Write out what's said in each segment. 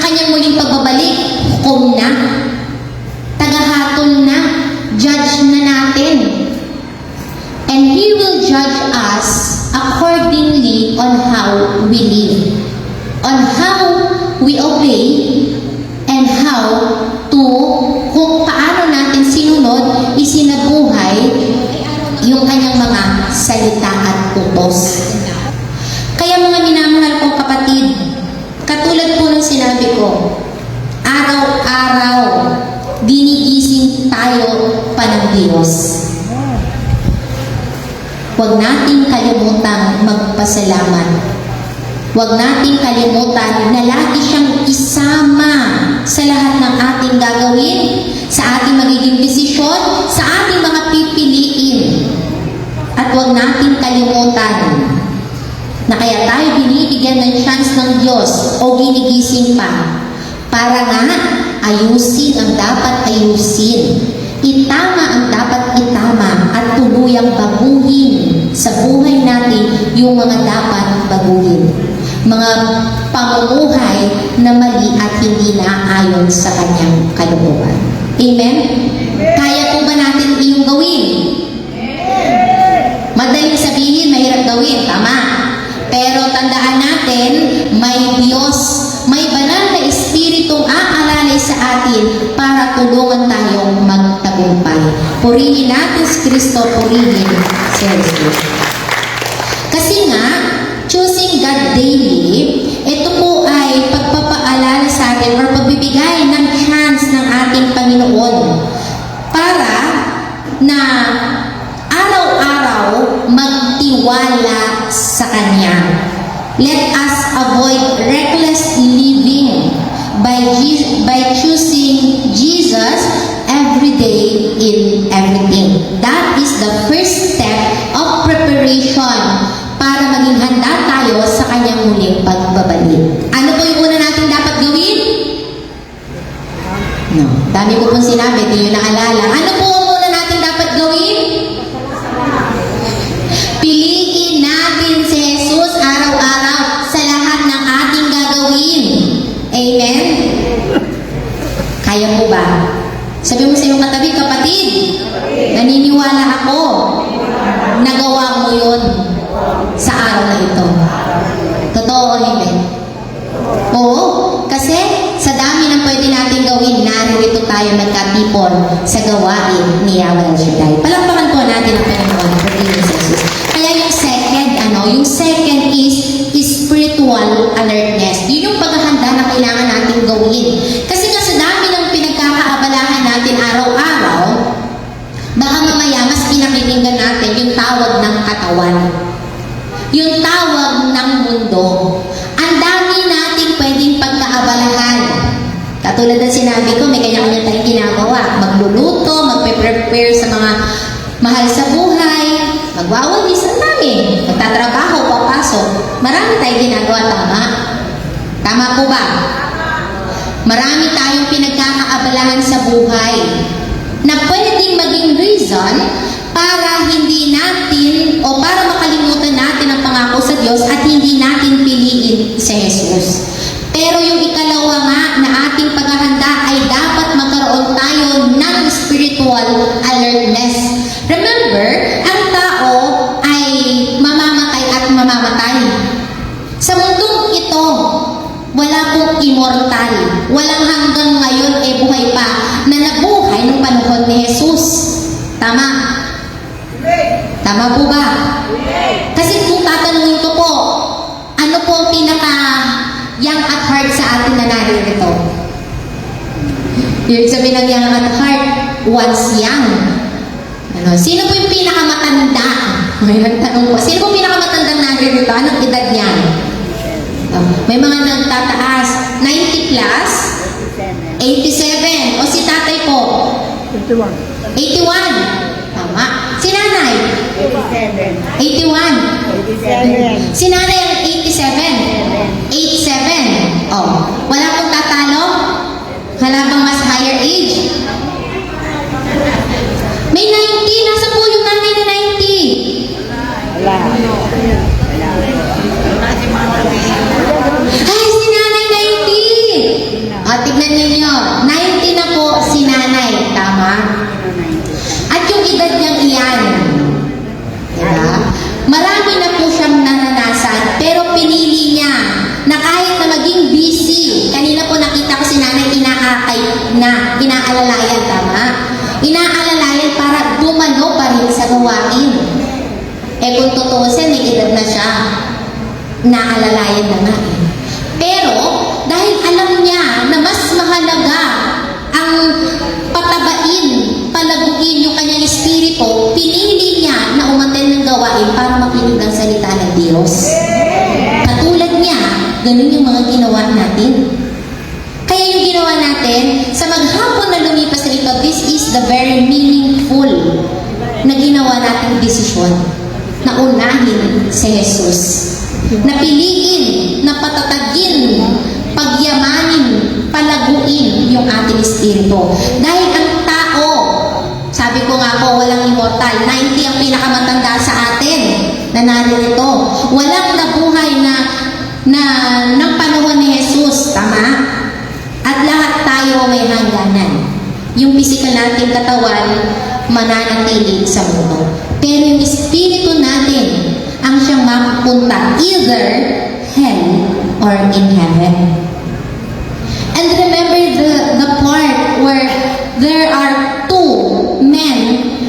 kanyang muling pagbabalik, hukom na, tagahatol na, judge na natin. And He will judge us accordingly on how we live, on how we obey, and how to, kung paano natin sinunod, isinabuhay yung kanyang mga salita at utos. Kaya mga minamahal kong kapatid, katulad po ng sinabi ko, araw-araw, ginigising tayo pa ng Diyos. Huwag nating kalimutang magpasalamat. Huwag nating kalimutan na lagi siyang isama sa lahat ng ating gagawin, sa ating magiging desisyon, sa ating mga pipiliin. At huwag nating kalimutan na kaya tayo binibigyan ng chance ng Diyos o ginigising pa para nga ayusin ang dapat ayusin. Itama ang dapat itama at tuluyang baguhin sa buhay natin yung mga dapat baguhin. Mga pamumuhay na mali at hindi naayon sa kanyang kalooban. Amen? Kaya po ba natin iyong gawin? Madaling sabihin, mahirap gawin. Tama. Pero tandaan natin, may Diyos, may banal na Espiritong aalalay sa atin para tulungan tayong magtagumpay. Purihin natin si Kristo, purihin si Jesus. Kasi nga, choosing God daily, ito po ay pagpapaalala sa atin or pagbibigay ng chance ng ating Panginoon para na araw-araw magtiwala sa Kanya. Let us avoid reckless living by choosing Jesus every day in everything. That is the first step of preparation para maging handa tayo sa Kanyang muling pagbabalik. Ano po yung una natin dapat gawin? No. Dami ko pong sinabi, di nyo naalala. Ano po ang una natin dapat gawin? Piliin natin si Jesus araw-araw sa lahat ng ating gagawin. Amen? Kaya mo ba? Sabi mo sa iyong katabi, kapatid, naniniwala ako, nagawa mo yun sa araw na ito. Totoo o hindi? Oo, kasi sa dami ng pwede natin gawin, narito tayo nagkatipon sa gawain ni Yahweh El Shaddai. Palakpakan po natin ang Panginoon for Jesus. Kaya yung second is spiritual alertness. Yun yung paghahanda na kailangan natin gawin. Kasi sa dami ng pinagkakaabalahan natin araw-araw, baka mamaya mas pinakikinggan natin yung tawag ng katawan. Yung tawag ng mundo. Ang dami natin pwedeng pagkaabalahan. Katulad ng sinabi ko, may kanya-kanya tayong ginagawa. Magluluto, magpe-prepare sa mga mahal sa buhay, magwawalis, ang dami. Magtatrabaho, papasok. Marami tayong ginagawa, tama? Tama po ba? Marami tayong pinagkakaabalahan sa buhay na pwedeng maging reason para hindi natin o para makalimutan natin ang pangako sa Diyos at hindi natin piliin si Jesus. Pero yung ikalawa nga na ating paghahanda ay dapat magkaroon tayo ng spiritual alertness. Remember, ang tao ay mamamatay at mamamatay. Sa mundong ito, wala pong immortal. Walang hanggang ngayon buhay pa na nabuhay nung panahon ni Jesus. Tama? Tama po ba? Kasi kung tatanungin ko po, ano po ang pinaka-young at heart sa atin na narito? Yung sabi ng young at heart, once young. Sino po yung pinakamatanda? May nagtanong po. Sino po yung pinakamatandang narito? Anong edad niya? May mga nagtataas. 90 plus? 87. O si tatay po? 81. 81. Tama. Si nanay? 87. 81. 87. Si nanay ang 87. 87. Oh. Wala pong tatalo? Wala bang mas higher age? May 90. Nasa po yung nanay na 90? Wala. Ay, si nanay 90. O, tignan ninyo. 90 na po si nanay. Tama? At yung edad niyang iyan. Diba? Marami na po siyang naranasan, pero pinili niya na kahit na maging busy, kanina po nakita ko si nanay inaalalayan, tama? Inaalalayan para dumalo pa rin sa gawain. Kung tutuusin, may edad na siya. Naalalayan na nga eh. Pero, dahil alam niya na mas mahalaga ang patabain, palaguin yung kanyang espiritu, pinili niya na umattend ng gawain para makinig ng salita ng Diyos. Katulad niya, ganun yung mga ginawa natin. Kaya yung ginawa natin, sa maghapon na lumipas na ito, this is the very meaningful na ginawa nating desisyon na unahin si Jesus. Na piliin, na patatagin, pagyamanin, palaguin yung ating espiritu. Dahil ang tao, sabi ko nga po, walang immortal. 90 ang pinakamatanda sa atin na narito. Walang nabuhay na ng panahon ni Jesus. Tama? At lahat tayo may hangganan. Yung physical nating katawan, mananatili sa mundo. Pero yung espiritu natin, ang siyang mapupunta either hell or in heaven. And remember the part where there are two men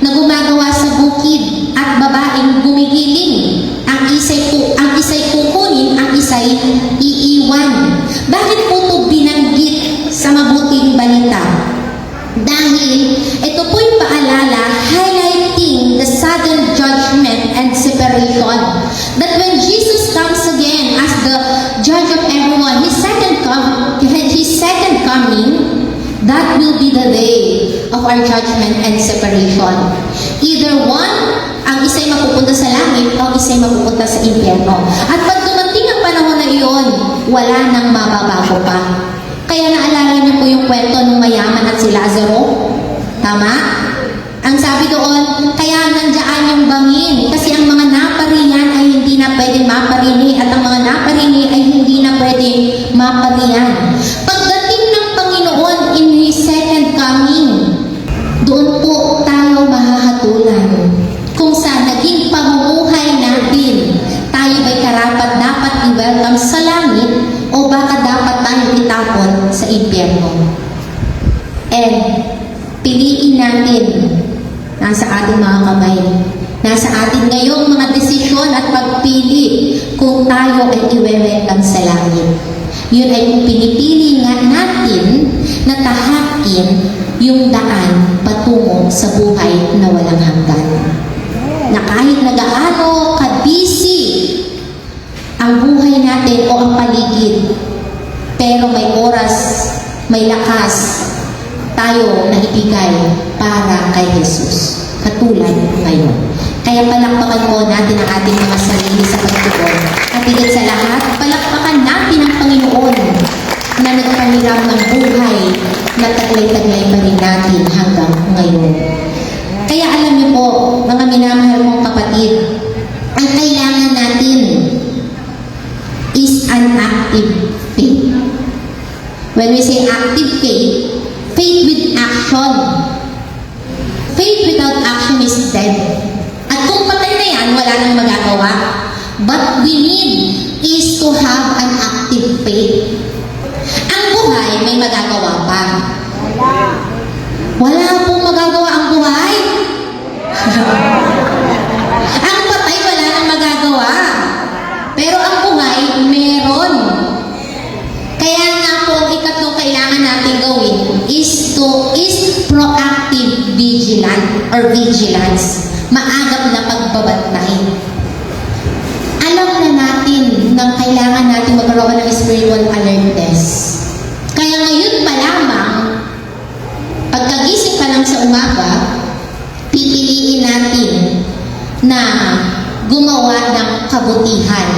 na gumagawa sa bukid at babaeng gumigiling. Ang isa'y kukunin, ang isa'y iiwan. Bakit po ito binanggit sa mabuting balita? Dahil ito po'y paalala highlighting the sudden judgment and separation. That when Jesus comes again as the judge of everyone, His second coming, that will be the day of our judgment and separation. Either one, ang isa'y mapupunta sa langit o isa'y mapupunta sa impyerno. At pag dumating ang panahon na iyon, wala nang mababago pa. Kaya naalala niyo po yung kwento ng mayaman at si Lazaro? Tama? Ang sabi doon, kaya nandiyan yung bangin. Kasi ang mga napariyan ay hindi na pwedeng maparini at ang mga naparini ay hindi na pwedeng mapariyan. Pagdating ng Panginoon in His second coming, doon po tayo mahahatulan. Kung sa naging pamumuhay natin, tayo ba'y karapat dapat i-welcome sa langit o baka dapat tayong itapon sa impyerno? And piliin natin, nasa ating mga kamay. Nasa atin ngayong mga desisyon at pagpili kung tayo ay i-welcome sa langit. Yun ay kung pinipili nga natin na tahakin yung daan patungo sa buhay na walang hanggan. Na kahit nagaano ka-busy ang buhay natin o ang paligid, pero may oras, may lakas tayo na ibigay para kay Jesus. Katulad ngayon. Kaya palakpakan po natin ang ating mga sarili sa pagtugon. At higit sa lahat, palakpakan natin ang Panginoon na nagpahiram ng buhay na taglay-taglay pa rin natin hanggang ngayon. Kaya alam niyo po, mga minamahal kong kapatid, ang kailangan natin is an active faith. When we say active faith, faith with action. Faith without action is dead. At kung patay na yan, wala nang magagawa. But we need is to have an active faith. Ang buhay, may magagawa pa. Wala pong magagawa ang buhay. Ang patay, wala nang magagawa. Pero ang buhay, meron. Kaya nga po, ang ikatlong kailangan natin gawin is proactive vigilance. Maagap na pagbabantay. Alam na natin na kailangan natin magkaroon ng spiritual alertness. Kaya ngayon pa lamang, pagkagising pa lang sa umaga, pipiliin natin na gumawa ng kabutihan.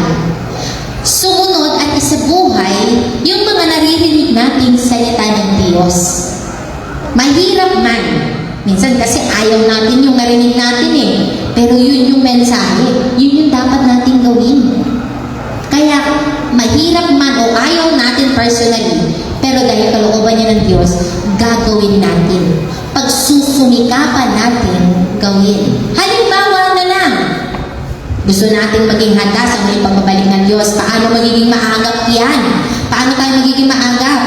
Sumunod at isabuhay yung mga naririnig nating salita ng Diyos. Mahirap man. Minsan kasi ayaw natin yung narinig natin eh. Pero yun yung mensahe. Yun yung dapat natin gawin. Kaya mahirap man o ayaw natin personally, pero dahil kalooban niya ng Diyos, gagawin natin. Pagsusumikapan natin, gawin. Halimbawa na lang, gusto natin maging handa sa muling pagbabalik ng Diyos. Paano magiging maagap yan? Paano tayo magiging maagap?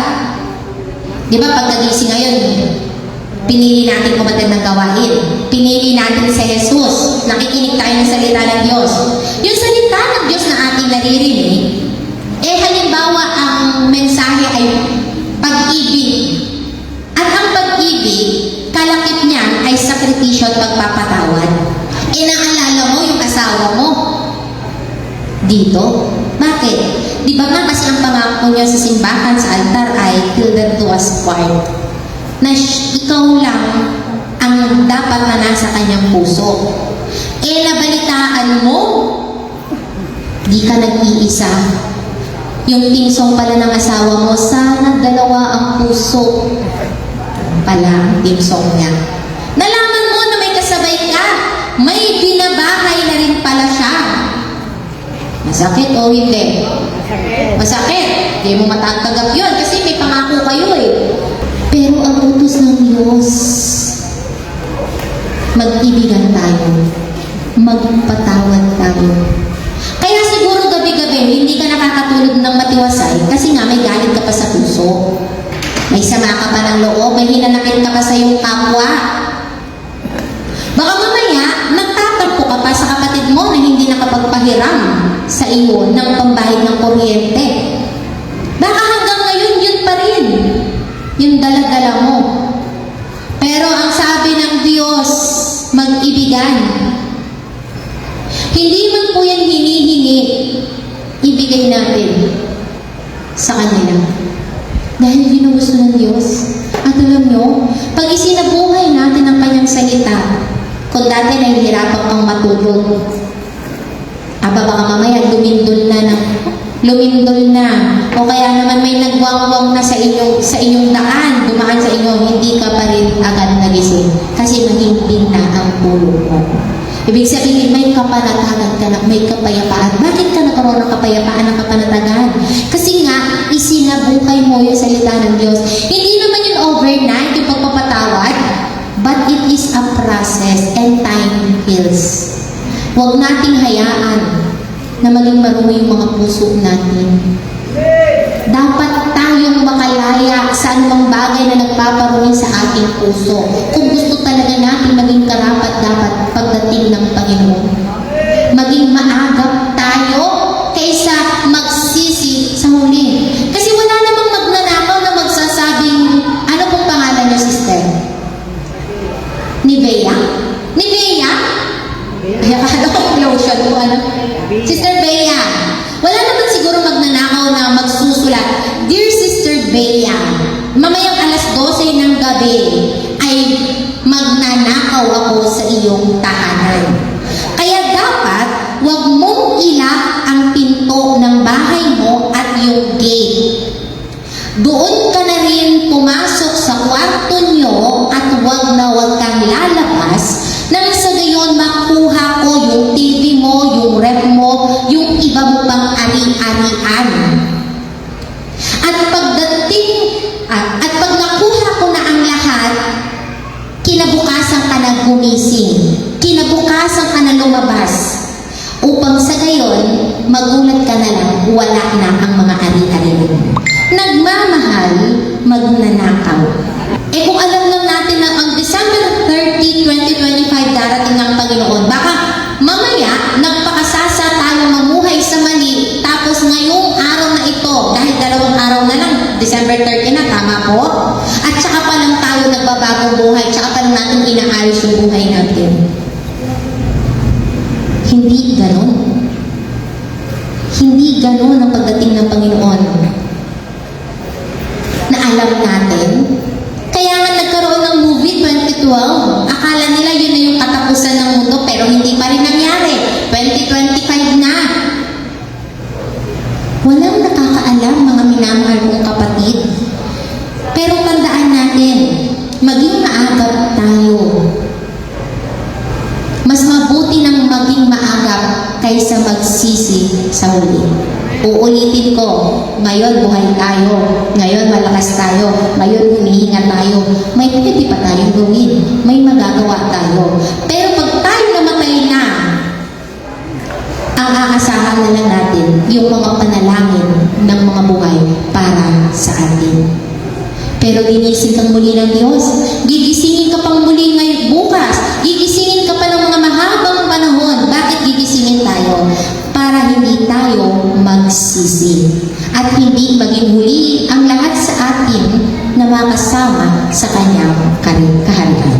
Di ba pagkagising ngayon, pinili natin kumatid ng gawain. Pinili natin si Jesus. Nakikinig tayo ng salita ng Diyos. Yung salita ng Diyos na ating naririnig, halimbawa ang mensahe ay pag-ibig. At ang pag-ibig, kalakip niyan ay sakripisyo at pagpapatawad. Naalala mo yung asawa mo dito? Bakit? Di ba nga kasi ang pangako niya sa simbahan, sa altar ay till death do us part. Na ikaw lang ang dapat na nasa kanyang puso. Nabalitaan mo, di ka nag-iisa. Yung tingsong pala ng asawa mo, sana dalawa ang puso pala ang tingsong niya. Nalaman mo na may kasabay ka, may binabahay na rin pala siya. Masakit o hindi? Masakit. Hindi mo matagagap yun kasi may pangako kayo eh. Pero ang utos ng Diyos, mag-ibigan tayo, magpatawad tayo. Kaya siguro gabi-gabi, hindi ka nakakatulog ng matiwasay kasi nga may galit ka pa sa puso. May sama ka pa ng loob, may hinanakit ka pa sa iyong kapwa. Baka mamaya, nagtatampo ka pa sa kapatid mo na hindi nakapagpahiram sa iyo ng pambayad ng kuryente. Baka hanggang ngayon, yun pa rin. Yung dala-dala mo. Pero ang sabi ng Diyos, mag-ibigan. Hindi man po yan hinihingi, ibigay natin sa kanila. Dahil ginugusto ng Diyos. At alam nyo, pag isinabuhay natin ang kanyang salita, kung dati nahihirapan kang matulog, baka mamaya lumindol na, o kaya naman may nagwawang na sa inyong daan, dumaan sa inyo, hindi ka pa rin agad nagising kasi mahimbing na ang tulog mo. Ibig sabihin, may kapanatagan ka na, may kapayapaan. Bakit ka nagkaroon ng kapayapaan ng kapanatagan? Kasi nga, isinabuhay mo yung salita ng Diyos. Hindi naman yun overnight, yung pagpapatawad, but it is a process and time heals. Huwag nating hayaan na maging marumi yung mga puso natin. Dapat tayong makalaya sa anumang bagay na nagpaparumi sa ating puso. Kung gusto talaga natin maging karapat-dapat pagdating ng Panginoon. Maging maagap tayo kaysa magsisi sa huli. Kasi wala namang magnanakaw na magsasabing, ano pong pangalan niya, sister? Ni Bea? Ni Bea? Ay, akala ko lotion mo, ano? Sister Bea. Wala naman siguro magnanakaw na magsusulat, Dear Sister Bea, mamayang alas 12 ng gabi ay magnanakaw ako sa iyong tahanan. Kaya dapat, huwag mong ilak ang pinto ng bahay mo at yung gate. Doon ka na rin pumasok sa kwarto nyo at huwag kang lalabas nang sa gayon makuha ko yung TV mo, yung ref mo, yung iba mo pang ari-arian. At pag nakuha ko na ang lahat, kinabukasan ka na gumising. Kinabukasan ka na lumabas. Upang sa gayon, magulat ka na lang, wala na ang mga ari-arian. Nagmamahal, magnanakaw. Kung alam lang natin na ang December 30, 2025 darating ng Panginoon, baka mamaya nagpakasasa tayo mamuhay sa mali, tapos ngayong araw na ito, dahil 2 araw na lang, December 30 na, tama po? At saka pa lang tayo nagbabagong buhay, tsaka pa lang natin inaayos yung buhay natin. Hindi ganon. Hindi ganon ang pagdating ng Panginoon. Na alam natin, kaya nga nagkaroon ng movie 2012. Akala nila yun na yung katapusan ng mundo, pero hindi pa rin nangyari. 2025 na. Walang nakakaalam, mga minamahal kong kapatid. Pero tandaan natin, maging maagap tayo. Mas mabuti nang maging maagap kaysa magsisi sa huli. Uulitin ko, ngayon buhay tayo, ngayon malakas tayo, ngayon humihinga tayo, may pwede pa tayong gawin, may magagawa tayo. Pero pag tayo namatay na, ang aasahan na lang natin yung mga panalangin ng mga buhay para sa atin. Pero ginising kang muli ng Diyos, gigisingin ka pang muli ngayon bukas, gigisingin ka pa ng mga mahabang panahon. Bakit gigisingin tayo? Para hindi tayo magsisi at hindi maging huli ang lahat sa atin na makasama sa kanyang kaharian.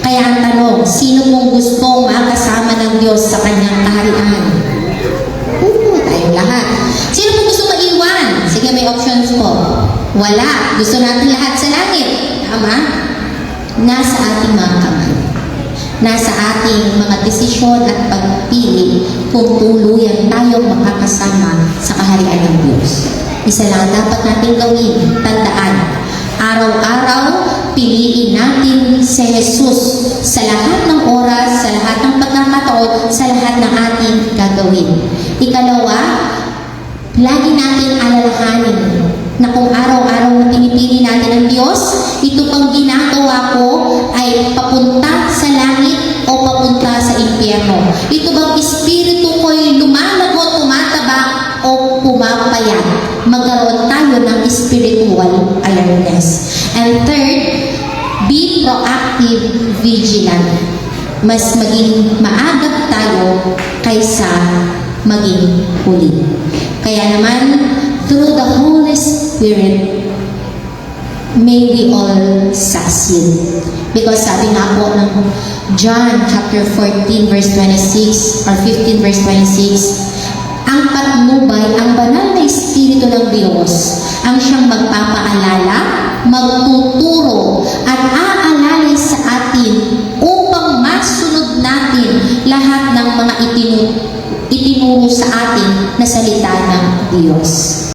Kaya ang tanong, sino pong gustong makasama ng Diyos sa kanyang kaharian? Tayong lahat. Sino pong gusto maiwan? Sige, may options po. Wala. Gusto natin lahat sa langit. Tama? Nasa ating mga kamay. Nasa ating mga desisyon at pagpili kung tuluyan tayong makakasama sa kaharian ng Diyos. Isa lang dapat natin gawin. Tandaan, araw-araw, piliin natin si Jesus sa lahat ng oras, sa lahat ng pagkakataon, sa lahat ng ating gagawin. Ikalawa, lagi natin alalahanin na kung araw-araw na pinipili natin ang Diyos, ito pang ginagawa ko ay papunta sa langit o papunta sa impyerno. Ito bang espiritu ko'y lumalago, tumataba o pumapayat? Magkaroon tayo ng spiritual awareness. And third, be proactive, vigilant. Mas maging maagap tayo kaysa maging huli. Kaya naman, through the Holy Spirit, may we all succeed. Because sabi nga po ng John chapter 14 verse 26 or 15 verse 26, ang patnubay, ang banal na Espiritu ng Diyos, ang siyang magpapaalala, magtuturo, at aalalay sa atin upang masunod natin lahat ng mga itinuro sa atin na salita ng Diyos.